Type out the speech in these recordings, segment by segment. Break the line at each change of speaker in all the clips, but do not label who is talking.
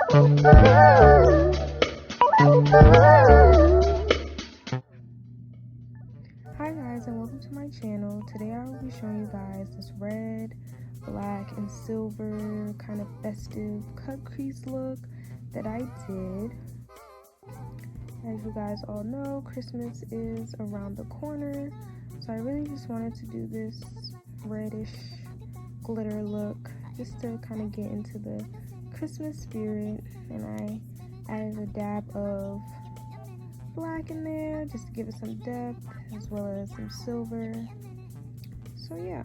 Hi guys, and welcome to my channel. Today I will be showing you guys this red, black, and silver kind of festive cut crease look that I did. As you guys all know, Christmas is around the corner, so I really just wanted to do this reddish glitter look just to kind of get into the Christmas spirit, and I added a dab of black in there just to give it some depth, as well as some silver. So yeah,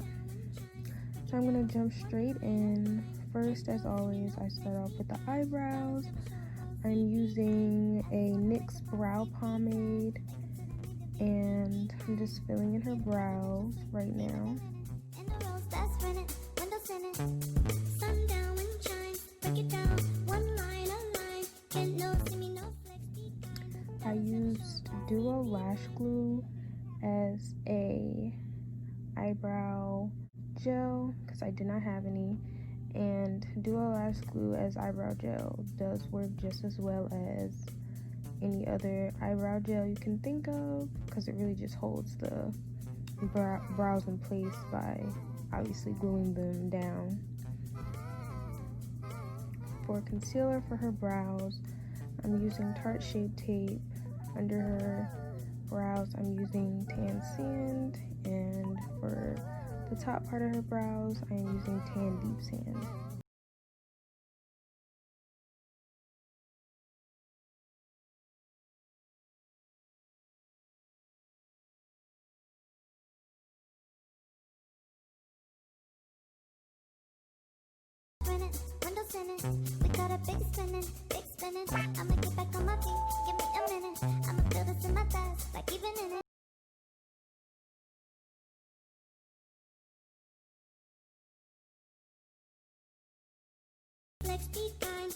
so I'm gonna jump straight in. First, as always, I start off with the eyebrows. I'm using a NYX Brow Pomade, and I'm just filling in her brows right now. I used Duo Lash Glue as a eyebrow gel because I did not have any, and Duo Lash Glue as eyebrow gel does work just as well as any other eyebrow gel you can think of, because it really just holds the brows in place by obviously gluing them down. For concealer for her brows, I'm using Tarte Shape Tape. Under her brows, I'm using Tan Sand, and for the top part of her brows, I'm using Tan Deep Sand.
We got a big spinning, I'ma get back on my feet, give me a minute. I'ma feel this in my thighs, like even in it. Let's be kind.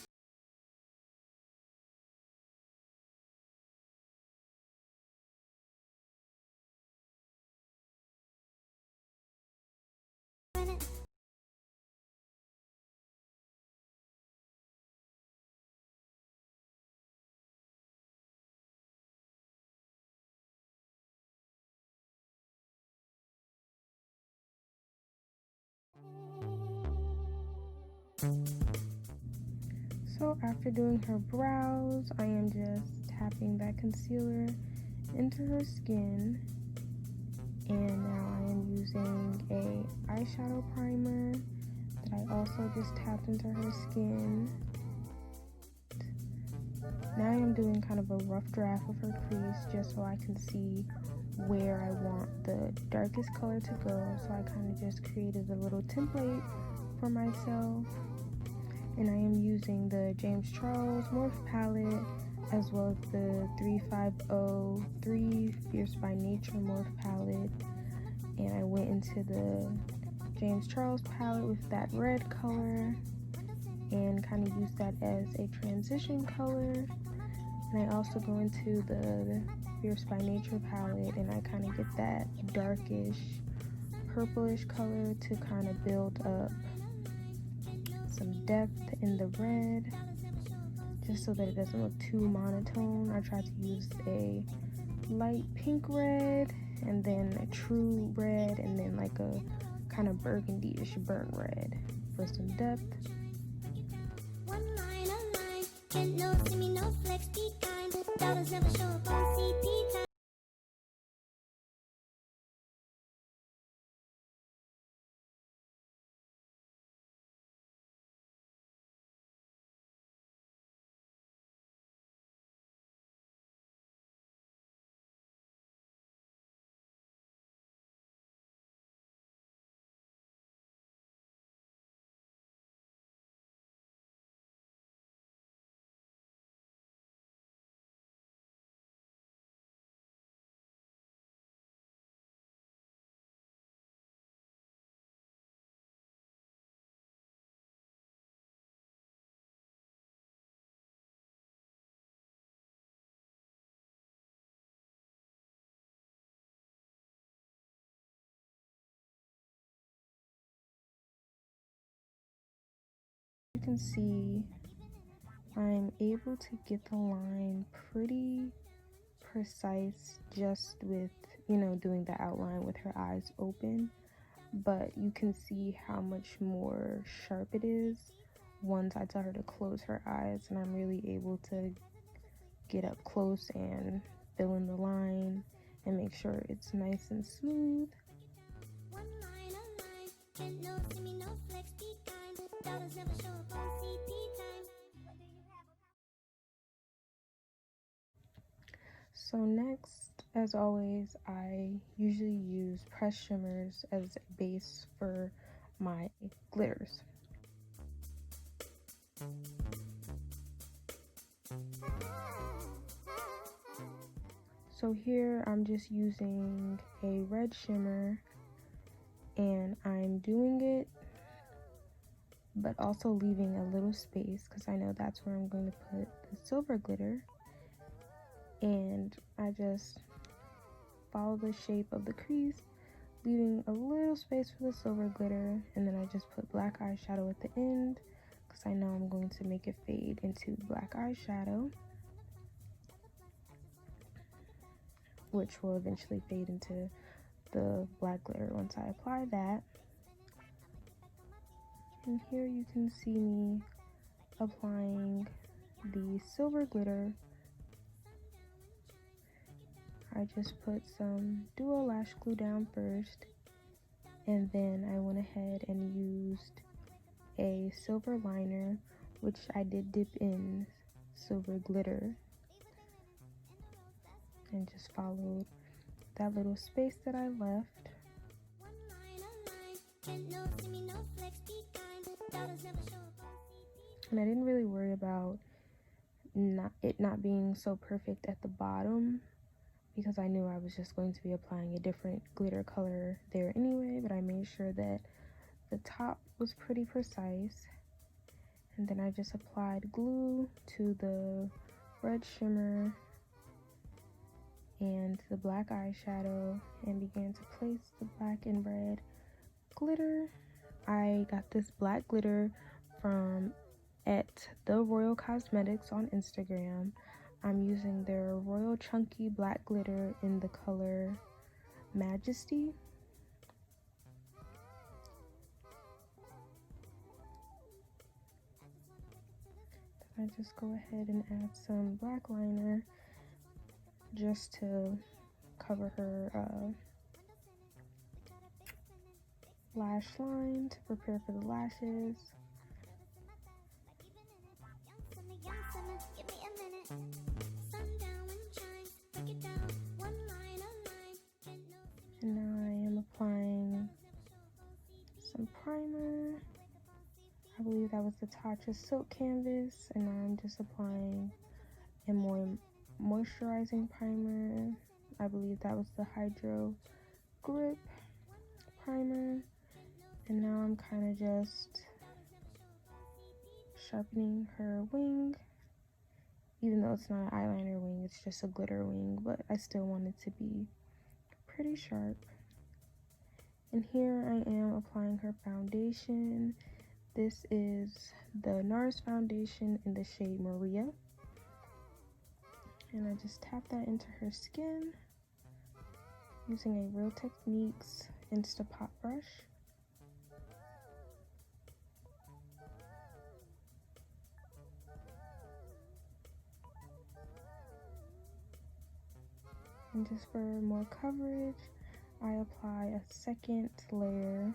So after doing her brows, I am just tapping that concealer into her skin, and now I am using a eyeshadow primer that I also just tapped into her skin. Now I am doing kind of a rough draft of her crease just so I can see where I want the darkest color to go. So I kind of just created a little template for myself. And I am using the James Charles Morphe palette, as well as the 3503 Fierce by Nature Morphe palette. And I went into the James Charles palette with that red color and kind of used that as a transition color. And I also go into the Fierce by Nature palette and I kind of get that darkish purplish color to kind of build up some depth in the red, just so that it doesn't look too monotone. I tried to use a light pink red, and then a true red, and then like a kind of burgundy-ish burnt red for some depth.
One line, a line, can't no see me, no flex, be kind. Dollars never show up on CP time.
You can see I'm able to get the line pretty precise just with, you know, doing the outline with her eyes open, but you can see how much more sharp it is once I tell her to close her eyes, and I'm really able to get up close and fill in the line and make sure it's nice and smooth. So next, as always, I usually use pressed shimmers as a base for my glitters. So here I'm just using a red shimmer, and I'm doing it but also leaving a little space because I know that's where I'm going to put the silver glitter. And I just follow the shape of the crease, leaving a little space for the silver glitter, and then I just put black eyeshadow at the end because I know I'm going to make it fade into black eyeshadow, which will eventually fade into the black glitter once I apply that. And here you can see me applying the silver glitter. I just put some duo lash glue down first, and then I went ahead and used a silver liner, which I did dip in silver glitter, and just followed that little space that I left. And I didn't really worry about it not being so perfect at the bottom because I knew I was just going to be applying a different glitter color there anyway, but I made sure that the top was pretty precise. And then I just applied glue to the red shimmer and the black eyeshadow and began to place the black and red glitter. I got this black glitter from at the Royal Cosmetics on Instagram. I'm using their Royal Chunky Black Glitter in the color Majesty. I just go ahead and add some black liner just to cover her lash line to prepare for the lashes. And now I am applying some primer. I believe that was the Tatcha Silk Canvas, and now I'm just applying a more moisturizing primer. I believe that was the Hydro Grip primer. And now I'm kind of just sharpening her wing, even though it's not an eyeliner wing, it's just a glitter wing, but I still want it to be pretty sharp. And here I am applying her foundation. This is the NARS foundation in the shade Moorea. And I just tap that into her skin using a Real Techniques Instapot brush. And just for more coverage, I apply a second layer.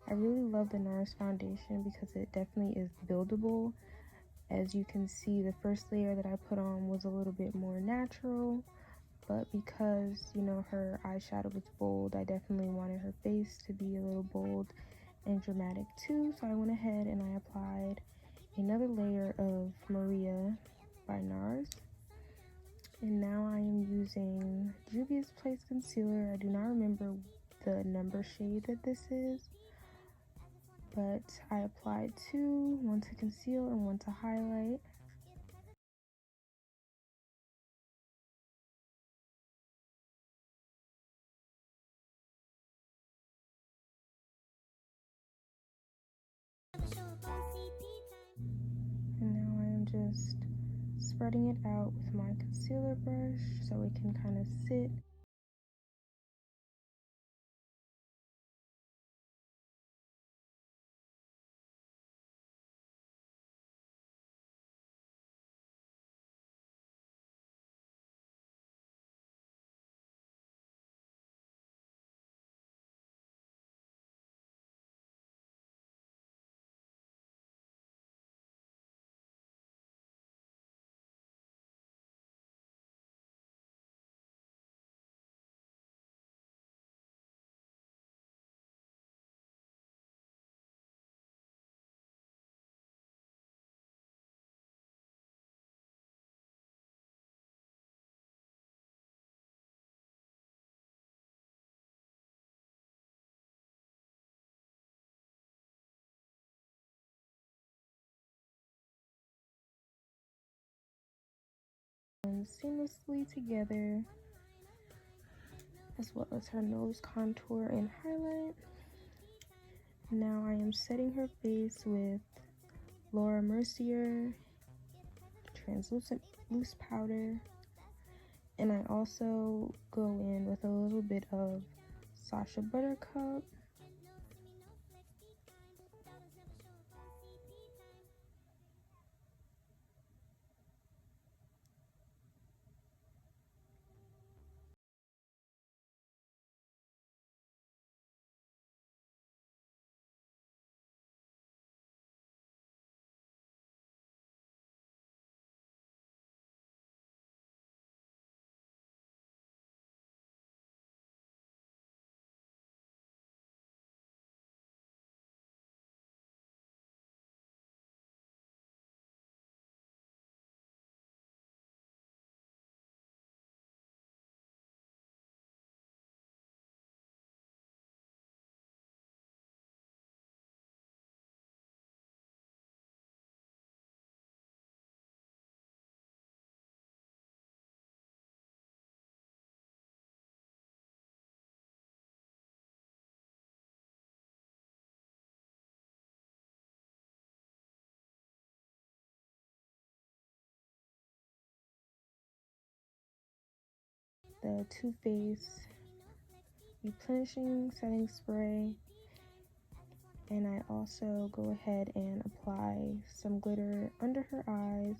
I really love the NARS foundation because it definitely is buildable. As you can see, the first layer that I put on was a little bit more natural, but because, you know, her eyeshadow was bold, I definitely wanted her face to be a little bold and dramatic too. So I went ahead and I applied another layer of Moorea by NARS. And now I am using Juvias Place concealer. I do not remember the number shade that this is, but I applied two, one to conceal and one to highlight. And now I am just spreading it out with my concealer brush so it can kind of sit. And seamlessly together, as well as her nose contour and highlight. Now I am setting her face with Laura Mercier translucent loose powder, and I also go in with a little bit of Sasha Buttercup. The Too Faced replenishing setting spray, and I also go ahead and apply some glitter under her eyes.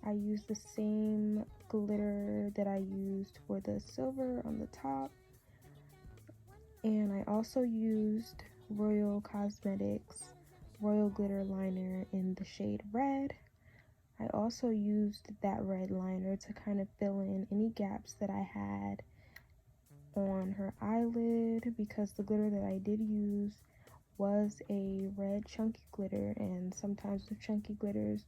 I use the same glitter that I used for the silver on the top, and I also used Royal Cosmetics Royal Glitter Liner in the shade Red. I also used that red liner to kind of fill in any gaps that I had on her eyelid, because the glitter that I did use was a red chunky glitter, and sometimes with chunky glitters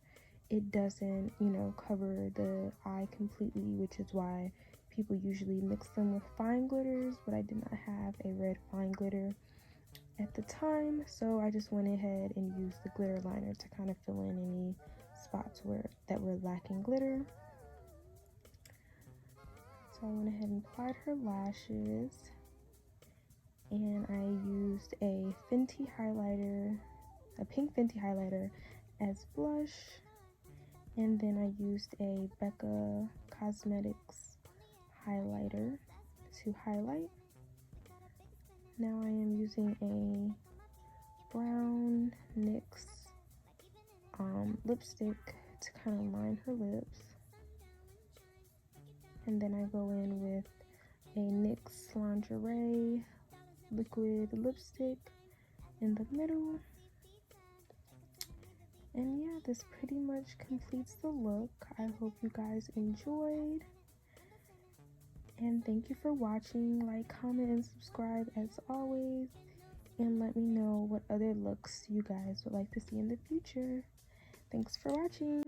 it doesn't, you know, cover the eye completely, which is why people usually mix them with fine glitters, but I did not have a red fine glitter at the time, so I just went ahead and used the glitter liner to kind of fill in any spots that were lacking glitter. So I went ahead and applied her lashes, and I used a Fenty highlighter, a pink Fenty highlighter as blush, and then I used a Becca Cosmetics highlighter to highlight. Now I am using a brown NYX lipstick to kind of line her lips, and then I go in with a NYX lingerie liquid lipstick in the middle. And yeah, this pretty much completes the look. I hope you guys enjoyed, and thank you for watching. Like, comment, and subscribe as always, and let me know what other looks you guys would like to see in the future. Thanks for watching.